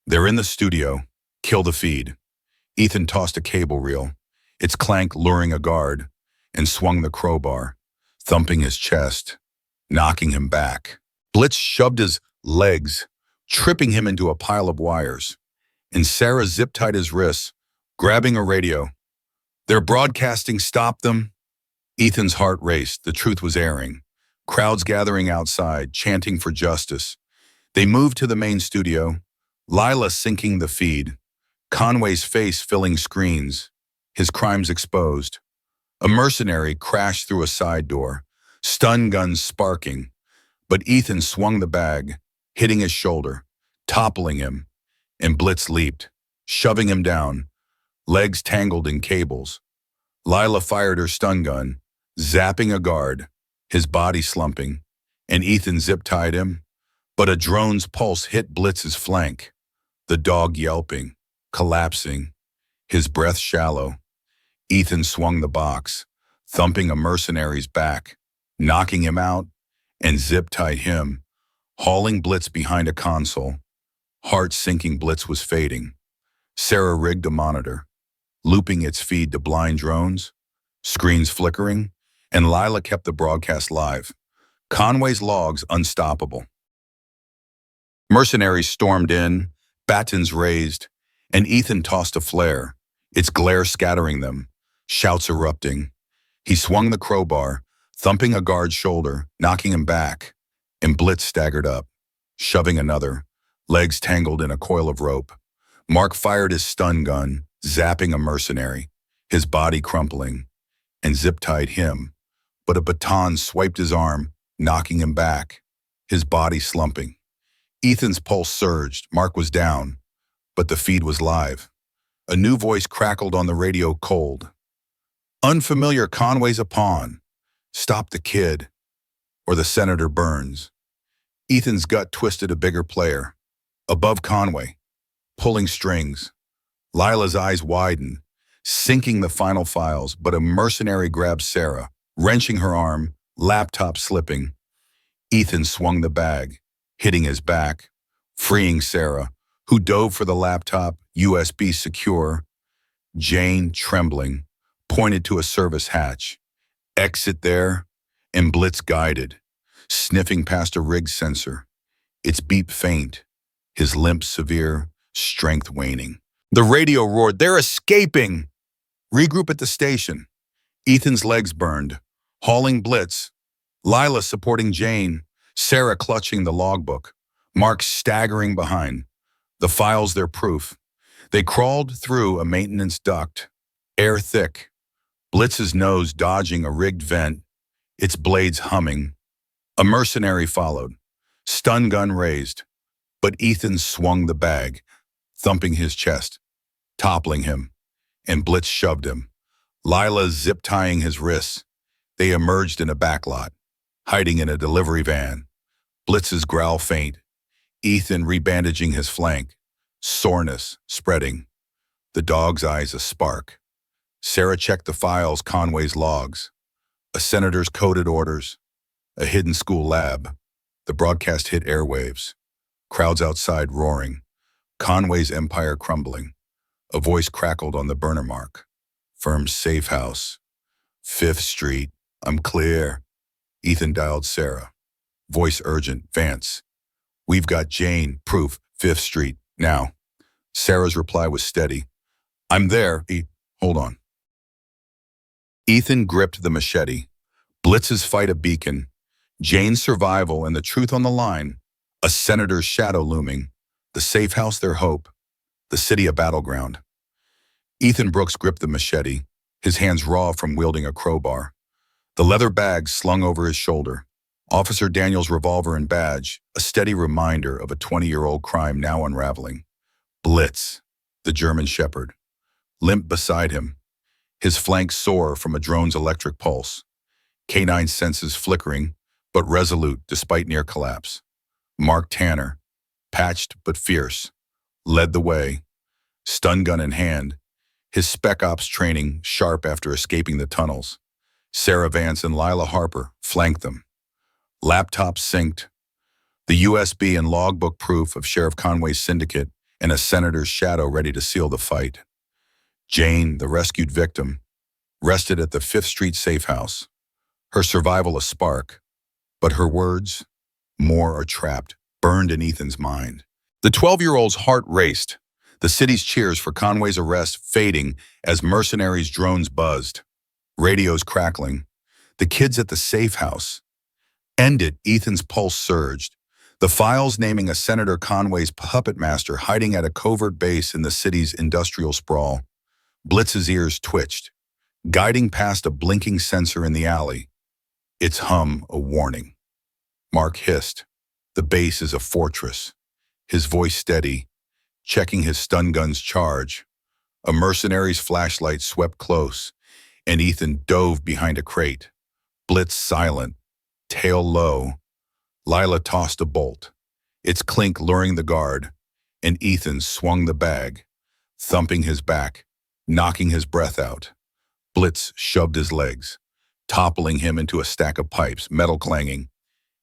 They're in the studio. Kill the feed. Ethan tossed a cable reel, its clank luring a guard, and swung the crowbar, thumping his chest, knocking him back. Blitz shoved his legs, tripping him into a pile of wires, and Sarah zip-tied his wrists, grabbing a radio. They're broadcasting, stop them. Ethan's heart raced, the truth was airing. Crowds gathering outside, chanting for justice. They moved to the main studio, Lila syncing the feed, Conway's face filling screens, his crimes exposed. A mercenary crashed through a side door, stun guns sparking, but Ethan swung the bag, hitting his shoulder, toppling him, and Blitz leaped, shoving him down, legs tangled in cables. Lila fired her stun gun, zapping a guard, his body slumping, and Ethan zip-tied him, but a drone's pulse hit Blitz's flank, the dog yelping, collapsing, his breath shallow. Ethan swung the box, thumping a mercenary's back, knocking him out, and zip-tied him, hauling Blitz behind a console, Heart-sinking Blitz was fading. Sarah rigged a monitor, looping its feed to blind drones, screens flickering, and Lila kept the broadcast live. Conway's logs unstoppable. Mercenaries stormed in, batons raised, and Ethan tossed a flare, its glare scattering them, shouts erupting. He swung the crowbar, thumping a guard's shoulder, knocking him back, and Blitz staggered up, shoving another, legs tangled in a coil of rope. Mark fired his stun gun, zapping a mercenary, his body crumpling, and zip-tied him, but a baton swiped his arm, knocking him back, his body slumping. Ethan's pulse surged. Mark was down, but the feed was live. A new voice crackled on the radio cold. Unfamiliar, Conway's a pawn. Stop the kid, or the Senator burns. Ethan's gut twisted a bigger player. Above Conway, pulling strings. Lila's eyes widened, sinking the final files, but a mercenary grabbed Sarah, wrenching her arm, laptop slipping. Ethan swung the bag, hitting his back, freeing Sarah, who dove for the laptop, USB secure. Jane, trembling, pointed to a service hatch. Exit there, and Blitz guided, sniffing past a rig sensor, its beep faint, his limp severe, strength waning. The radio roared, "They're escaping!" Regroup at the station. Ethan's legs burned, hauling Blitz, Lila supporting Jane, Sarah clutching the logbook, Mark staggering behind. The files their proof. They crawled through a maintenance duct, air thick, Blitz's nose dodging a rigged vent, its blades humming. A mercenary followed, stun gun raised, but Ethan swung the bag, thumping his chest, toppling him, and Blitz shoved him. Lila zip-tying his wrists. They emerged in a backlot, hiding in a delivery van. Blitz's growl faint, Ethan rebandaging his flank, soreness spreading, the dog's eyes a spark. Sarah checked the files, Conway's logs, a senator's coded orders, a hidden school lab. The broadcast hit airwaves, crowds outside roaring, Conway's empire crumbling. A voice crackled on the burner mark. Firm's safe house, 5th Street, I'm clear. Ethan dialed Sarah. Voice urgent, Vance. We've got Jane, proof, 5th Street, now. Sarah's reply was steady. I'm there, hold on. Ethan gripped the machete. Blitz's fight a beacon. Jane's survival and the truth on the line. A senator's shadow looming. The safe house their hope. The city a battleground. Ethan Brooks gripped the machete, his hands raw from wielding a crowbar. The leather bag slung over his shoulder. Officer Daniel's revolver and badge, a steady reminder of a 20-year-old crime now unraveling. Blitz, the German shepherd, limp beside him, his flank sore from a drone's electric pulse. Canine senses flickering, but resolute despite near collapse. Mark Tanner, patched but fierce, led the way, stun gun in hand, his spec ops training sharp after escaping the tunnels. Sarah Vance and Lila Harper flanked them. Laptops synced, the USB and logbook proof of Sheriff Conway's syndicate and a senator's shadow ready to seal the fight. Jane, the rescued victim, rested at the 5th Street safe house, her survival a spark, but her words, more are trapped, burned in Ethan's mind. The 12-year-old's heart raced, the city's cheers for Conway's arrest fading as mercenaries' drones buzzed. Radios crackling. The kids at the safe house. Ended, Ethan's pulse surged. The files naming a Senator Conway's puppet master hiding at a covert base in the city's industrial sprawl. Blitz's ears twitched, guiding past a blinking sensor in the alley. Its hum a warning. Mark hissed. The base is a fortress. His voice steady, checking his stun gun's charge. A mercenary's flashlight swept close, and Ethan dove behind a crate. Blitz silent, tail low. Lila tossed a bolt, its clink luring the guard, and Ethan swung the bag, thumping his back, knocking his breath out. Blitz shoved his legs, toppling him into a stack of pipes, metal clanging,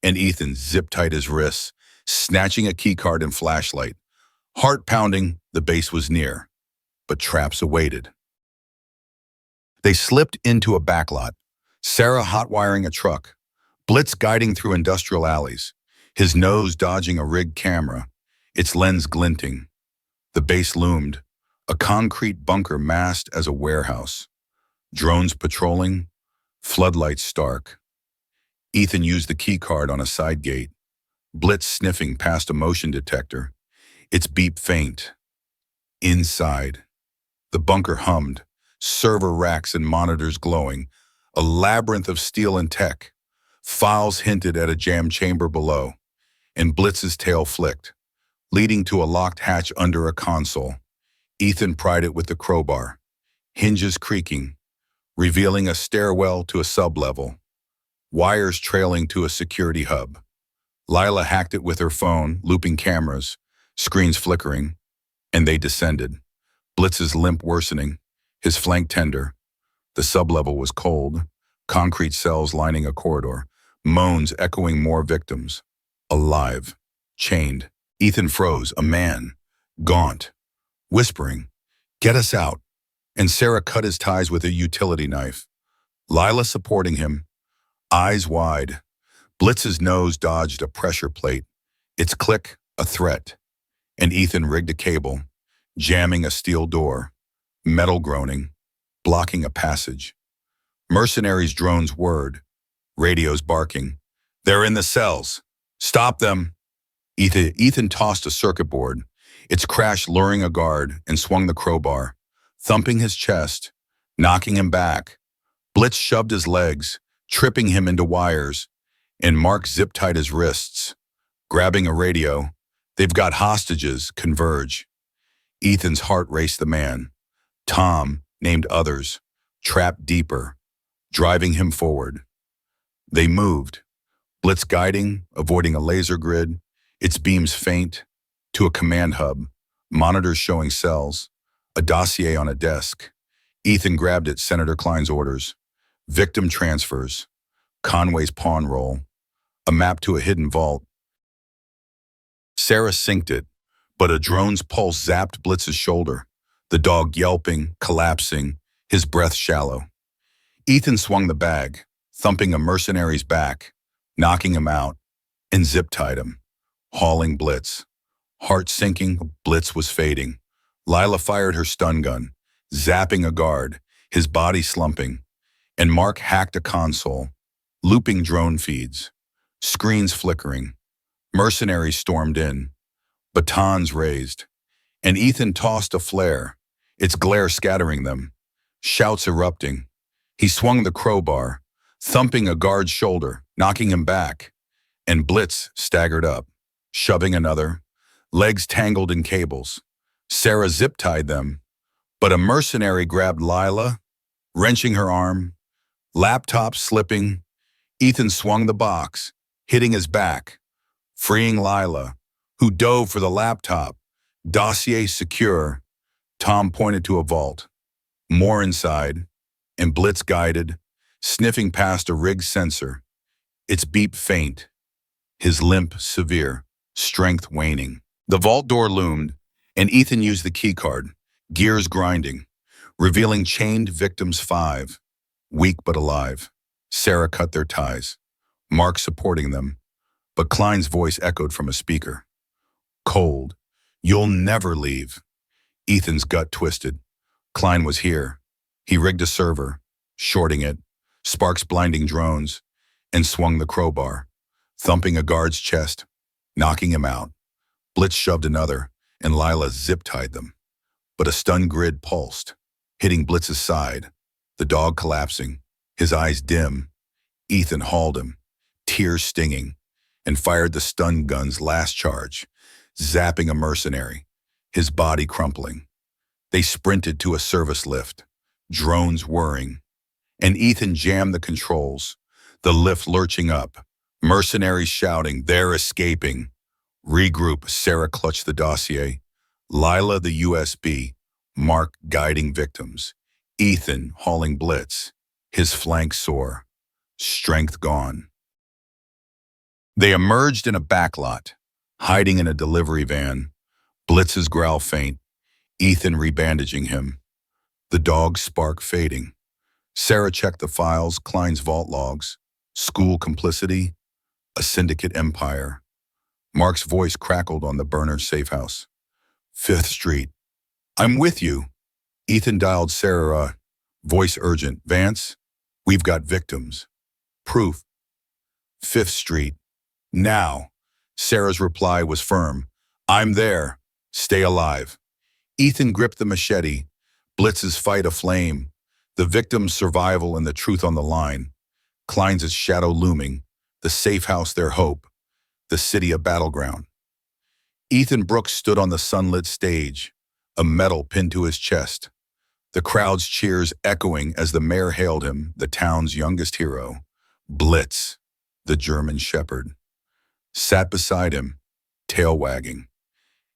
and Ethan zip-tied his wrists, snatching a keycard and flashlight, Heart pounding, the base was near, but traps awaited. They slipped into a backlot, Sarah hot-wiring a truck, Blitz guiding through industrial alleys, his nose dodging a rigged camera, its lens glinting. The base loomed, a concrete bunker masked as a warehouse. Drones patrolling, floodlights stark. Ethan used the key card on a side gate, Blitz sniffing past a motion detector, its beep faint. Inside, the bunker hummed, server racks and monitors glowing, a labyrinth of steel and tech. Files hinted at a jammed chamber below, and Blitz's tail flicked, leading to a locked hatch under a console. Ethan pried it with the crowbar, hinges creaking, revealing a stairwell to a sublevel, wires trailing to a security hub. Lila hacked it with her phone, looping cameras, screens flickering, and they descended. Blitz's limp worsening, his flank tender. The sublevel was cold, concrete cells lining a corridor, moans echoing more victims. Alive, chained. Ethan froze, a man, gaunt, whispering, "Get us out." And Sarah cut his ties with a utility knife. Lila supporting him, eyes wide. Blitz's nose dodged a pressure plate, its click a threat. And Ethan rigged a cable, jamming a steel door, metal groaning, blocking a passage. Mercenaries' drones whirred, radios barking. "They're in the cells. Stop them." Ethan tossed a circuit board, its crash luring a guard, and swung the crowbar, thumping his chest, knocking him back. Blitz shoved his legs, tripping him into wires, and Mark zip-tied his wrists. Grabbing a radio, "They've got hostages," converge. Ethan's heart raced the man. Tom named others, trapped deeper, driving him forward. They moved, Blitz guiding, avoiding a laser grid, its beams faint, to a command hub, monitors showing cells, a dossier on a desk. Ethan grabbed it, Senator Klein's orders, victim transfers, Conway's pawn roll, a map to a hidden vault. Sarah synced it, but a drone's pulse zapped Blitz's shoulder, the dog yelping, collapsing, his breath shallow. Ethan swung the bag, thumping a mercenary's back, knocking him out, and zip-tied him, hauling Blitz. Heart sinking, Blitz was fading. Lila fired her stun gun, zapping a guard, his body slumping, and Mark hacked a console, looping drone feeds, screens flickering. Mercenaries stormed in, batons raised, and Ethan tossed a flare, its glare scattering them, shouts erupting. He swung the crowbar, thumping a guard's shoulder, knocking him back, and Blitz staggered up, shoving another, legs tangled in cables. Sarah zip-tied them, but a mercenary grabbed Lila, wrenching her arm, laptop slipping. Ethan swung the box, hitting his back, freeing Lila, who dove for the laptop, dossier secure. Tom pointed to a vault, more inside, and Blitz guided, sniffing past a rigged sensor, its beep faint, his limp severe, strength waning. The vault door loomed, and Ethan used the keycard, gears grinding, revealing chained victims 5, weak but alive. Sarah cut their ties, Mark supporting them, but Klein's voice echoed from a speaker. "Cold, you'll never leave." Ethan's gut twisted. Klein was here. He rigged a server, shorting it, sparks blinding drones, and swung the crowbar, thumping a guard's chest, knocking him out. Blitz shoved another, and Lila zip-tied them. But a stun grid pulsed, hitting Blitz's side, the dog collapsing, his eyes dim. Ethan hauled him, tears stinging, and fired the stun gun's last charge, zapping a mercenary, his body crumpling. They sprinted to a service lift, drones whirring, and Ethan jammed the controls, the lift lurching up, mercenaries shouting, "They're escaping." Regroup, Sarah clutched the dossier, Lila the USB, Mark guiding victims, Ethan hauling Blitz, his flank sore, strength gone. They emerged in a backlot, hiding in a delivery van, Blitz's growl faint, Ethan rebandaging him. The dog's spark fading. Sarah checked the files, Klein's vault logs, school complicity, a syndicate empire. Mark's voice crackled on the burner's safe house. 5th Street. I'm with you. Ethan dialed Sarah, voice urgent. Vance, we've got victims. Proof. 5th Street. Now. Sarah's reply was firm. I'm there. Stay alive. Ethan gripped the machete, Blitz's fight aflame, the victim's survival and the truth on the line. Klein's shadow looming, the safe house their hope, the city a battleground. Ethan Brooks stood on the sunlit stage, a medal pinned to his chest. The crowd's cheers echoing as the mayor hailed him, the town's youngest hero. Blitz, the German shepherd, sat beside him, tail wagging.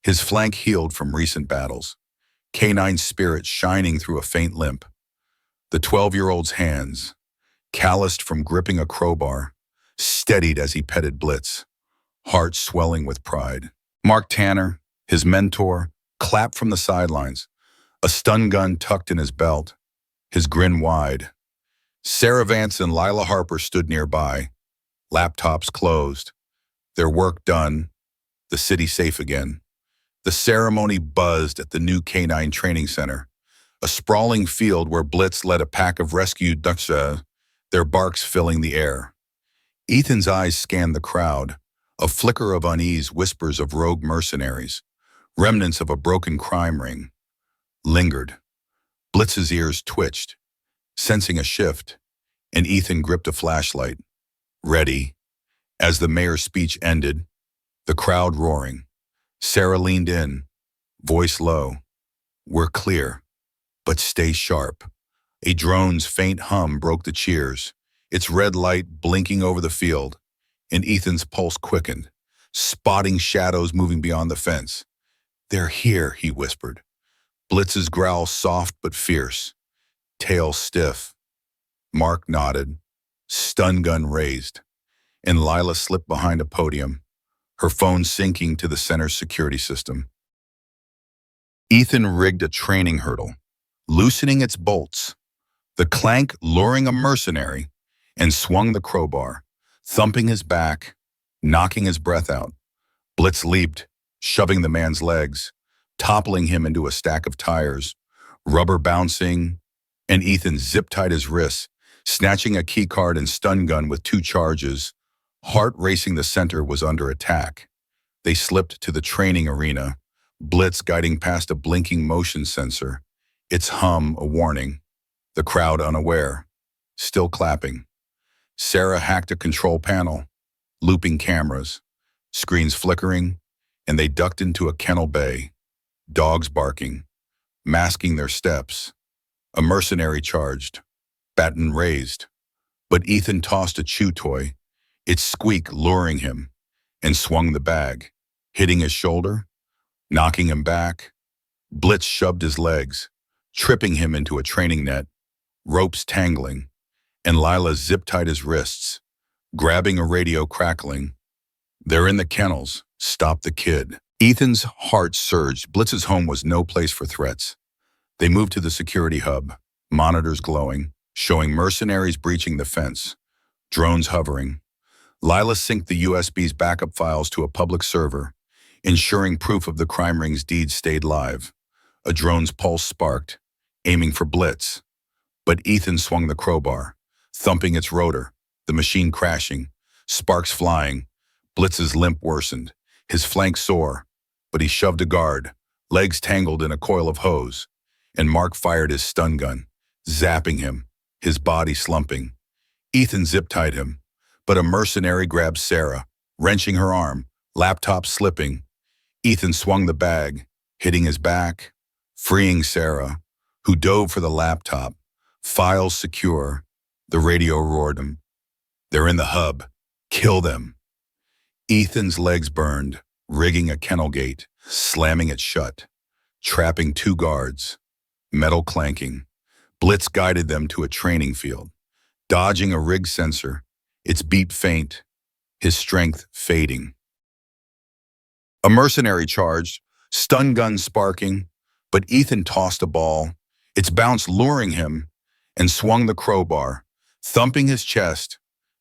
His flank healed from recent battles, canine spirit shining through a faint limp. The 12-year-old's hands, calloused from gripping a crowbar, steadied as he petted Blitz, heart swelling with pride. Mark Tanner, his mentor, clapped from the sidelines, a stun gun tucked in his belt, his grin wide. Sarah Vance and Lila Harper stood nearby, laptops closed, their work done, the city safe again. The ceremony buzzed at the new K-9 training center, a sprawling field where Blitz led a pack of rescued ducks, their barks filling the air. Ethan's eyes scanned the crowd, a flicker of unease, whispers of rogue mercenaries, remnants of a broken crime ring. Lingered. Blitz's ears twitched, sensing a shift, and Ethan gripped a flashlight. Ready. As the mayor's speech ended, the crowd roaring. Sarah leaned in, voice low. We're clear, but stay sharp. A drone's faint hum broke the cheers, its red light blinking over the field, and Ethan's pulse quickened, spotting shadows moving beyond the fence. They're here, he whispered. Blitz's growl soft but fierce, tail stiff. Mark nodded, stun gun raised, and Lila slipped behind a podium, her phone syncing to the center's security system. Ethan rigged a training hurdle, loosening its bolts, the clank luring a mercenary, and swung the crowbar, thumping his back, knocking his breath out. Blitz leaped, shoving the man's legs, toppling him into a stack of tires, rubber bouncing, and Ethan zip-tied his wrists, snatching a keycard and stun gun with 2 charges. Heart racing, the center was under attack. They slipped to the training arena, Blitz guiding past a blinking motion sensor, its hum a warning, the crowd unaware, still clapping. Sarah hacked a control panel, looping cameras, screens flickering, and they ducked into a kennel bay, dogs barking, masking their steps. A mercenary charged, baton raised, but Ethan tossed a chew toy, its squeak luring him, and swung the bag, hitting his shoulder, knocking him back. Blitz shoved his legs, tripping him into a training net, ropes tangling, and Lila zip-tied his wrists, grabbing a radio crackling. They're in the kennels, stop the kid. Ethan's heart surged. Blitz's home was no place for threats. They moved to the security hub, monitors glowing, showing mercenaries breaching the fence, drones hovering. Lila synced the USB's backup files to a public server, ensuring proof of the crime ring's deeds stayed live. A drone's pulse sparked, aiming for Blitz. But Ethan swung the crowbar, thumping its rotor, the machine crashing, sparks flying. Blitz's limp worsened, his flank sore, but he shoved a guard, legs tangled in a coil of hose, and Mark fired his stun gun, zapping him, his body slumping. Ethan zip-tied him, but a mercenary grabbed Sarah, wrenching her arm, laptop slipping. Ethan swung the bag, hitting his back, freeing Sarah, who dove for the laptop, files secure. The radio roared him. They're in the hub. Kill them. Ethan's legs burned, rigging a kennel gate, slamming it shut, trapping 2 guards, metal clanking. Blitz guided them to a training field, dodging a rig sensor, its beep faint, his strength fading. A mercenary charged, Stun gun sparking, but Ethan tossed a ball, its bounce luring him, and swung the crowbar, thumping his chest,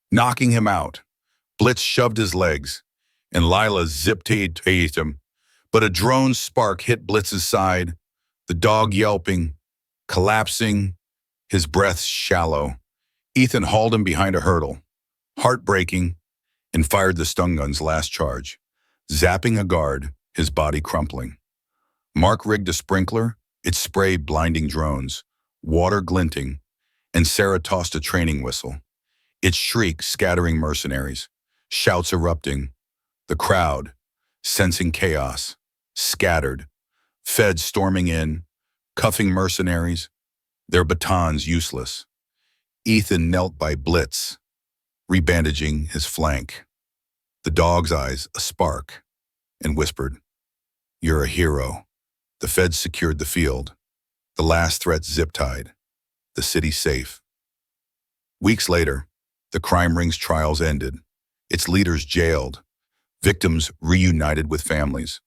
knocking him out. Blitz shoved his legs, and Lila zipped to him, but a drone spark hit Blitz's side, the dog yelping, collapsing, his breath shallow. Ethan hauled him behind a hurdle, heartbreaking, and fired the stun gun's last charge, zapping a guard, his body crumpling. Mark rigged a sprinkler, it sprayed blinding drones, water glinting, and Sarah tossed a training whistle. It shrieked, scattering mercenaries, shouts erupting. The crowd, sensing chaos, scattered, feds storming in, cuffing mercenaries, their batons useless. Ethan knelt by Blitz, rebandaging his flank. The dog's eyes a spark, and whispered, "You're a hero." The feds secured the field. The last threat zip-tied. The city safe. Weeks later, the crime ring's trials ended. Its leaders jailed. Victims reunited with families.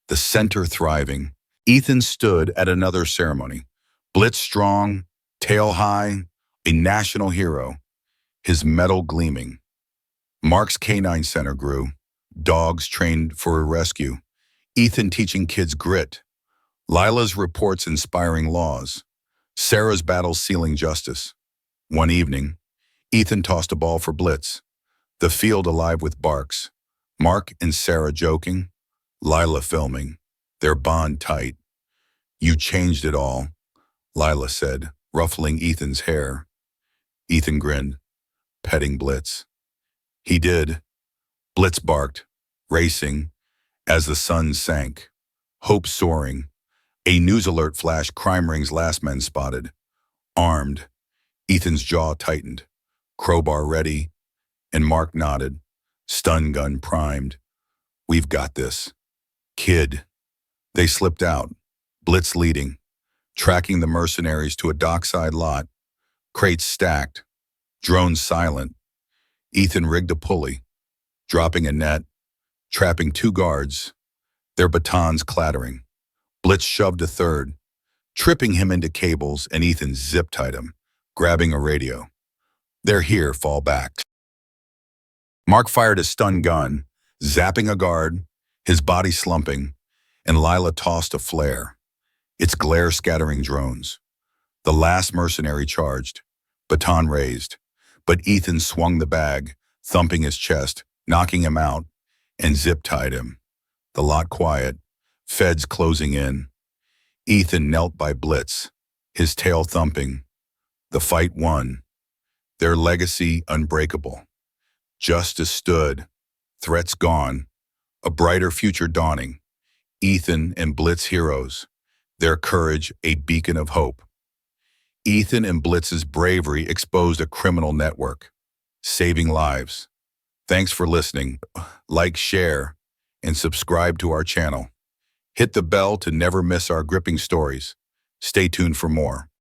The center thriving. Ethan stood at another ceremony. Blitz strong, tail high, a national hero. His medal gleaming. Mark's Canine Center grew. Dogs trained for a rescue. Ethan teaching kids grit. Lila's reports inspiring laws. Sarah's battles sealing justice. One evening, Ethan tossed a ball for Blitz. The field alive with barks. Mark and Sarah joking. Lila filming. Their bond tight. "You changed it all," Lila said, ruffling Ethan's hair. Ethan grinned, petting Blitz. "He did." Blitz barked, racing, as the sun sank. Hope soaring. A news alert flashed, crime ring's last men spotted. Armed. Ethan's jaw tightened. Crowbar ready. And Mark nodded. Stun gun primed. "We've got this." "Kid." They slipped out. Blitz leading. Tracking the mercenaries to a dockside lot. Crates stacked. Drones silent. Ethan rigged a pulley. Dropping a net. Trapping 2 guards. Their batons clattering. Blitz shoved a third, tripping him into cables, and Ethan zip-tied him, grabbing a radio. "They're here, fall back." Mark fired a stun gun, zapping a guard, his body slumping, and Lila tossed a flare, its glare scattering drones. The last mercenary charged, baton raised, but Ethan swung the bag, thumping his chest, knocking him out, and zip-tied him. The lot quiet, feds closing in. Ethan knelt by Blitz, his tail thumping. The fight won. Their legacy unbreakable. Justice stood, threats gone, a brighter future dawning. Ethan and Blitz heroes, their courage a beacon of hope. Ethan and Blitz's bravery exposed a criminal network, saving lives. Thanks for listening. Like, share, and subscribe to our channel. Hit the bell to never miss our gripping stories. Stay tuned for more.